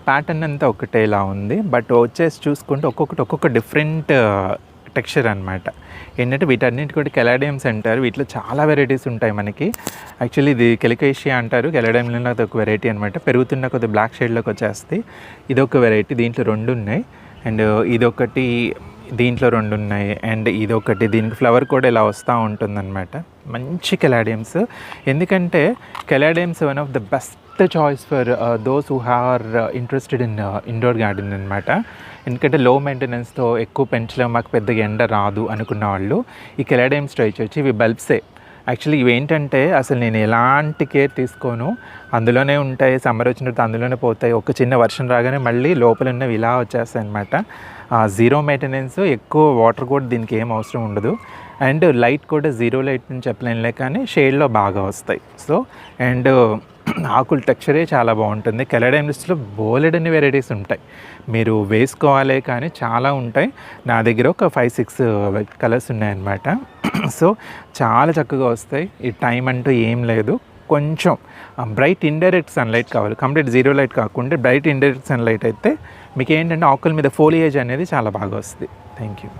Pattern అంతా ఒకటేలా ఉంది, but వచ్చేసి చూసుకుంటే ఒక్కొక్క డిఫరెంట్ టెక్స్చర్ అనమాట. ఏంటంటే వీటన్నిటి కూడా కెలాడియమ్స్ అంటారు. వీటిలో చాలా వెరైటీస్ ఉంటాయి మనకి. యాక్చువల్లీ ఇది కెలికేషియా అంటారు. కెలాడియంలో అది ఒక వెరైటీ అనమాట. పెరుగుతున్న కొద్ది బ్లాక్ షేడ్లోకి వచ్చేస్తే ఇదొక వెరైటీ. దీంట్లో 2 ఉన్నాయి. అండ్ ఇదొకటి, దీంట్లో 2 ఉన్నాయి. అండ్ ఇదొకటి, దీనికి ఫ్లవర్ కూడా ఇలా వస్తూ ఉంటుందన్నమాట. మంచి కెలాడియమ్స్. ఎందుకంటే caladiums one of the best choice for those who are interested in indoor garden అనమాట. ఎందుకంటే లో మెయింటెనెన్స్తో ఎక్కువ పెంచలేము, మాకు పెద్దగా ఎండ రాదు అనుకున్న వాళ్ళు ఈ కెలాడియమ్స్ ట్రై చేయొచ్చు. ఇవి బల్బ్సే. యాక్చువల్లీ ఇవి ఏంటంటే అసలు నేను ఎలాంటి కేర్ తీసుకోను, అందులోనే ఉంటాయి. సమ్మర్ వచ్చినట్టు అందులోనే పోతాయి. ఒక చిన్న వర్షం రాగానే మళ్ళీ లోపల ఉన్నవి ఇలా వచ్చేస్తాయి అనమాట. జీరో మెయింటెనెన్స్, ఎక్కువ వాటర్ కూడా దీనికి ఏం అవసరం ఉండదు. అండ్ లైట్ కూడా జీరో లైట్ అని చెప్పలేనులే, కానీ షేడ్లో బాగా వస్తాయి. సో అండ్ ఆకుల టెక్స్చరే చాలా బాగుంటుంది. కెలాడియమ్స్లో బోలెడన్ని వెరైటీస్ ఉంటాయి, మీరు వేసుకోవాలే కానీ చాలా ఉంటాయి. నా దగ్గర ఒక 5-6 కలర్స్ ఉన్నాయన్నమాట. సో చాలా చక్కగా వస్తాయి. ఈ టైం అంటూ ఏం లేదు. కొంచెం బ్రైట్ ఇండైరెక్ట్ సన్లైట్ కావాలి, కంప్లీట్ జీరో లైట్ కాకుండా బ్రైట్ ఇండైరెక్ట్ సన్లైట్ అయితే మీకు ఏంటంటే ఆకుల మీద ఫోలియేజ్ అనేది చాలా బాగా వస్తుంది. Thank you.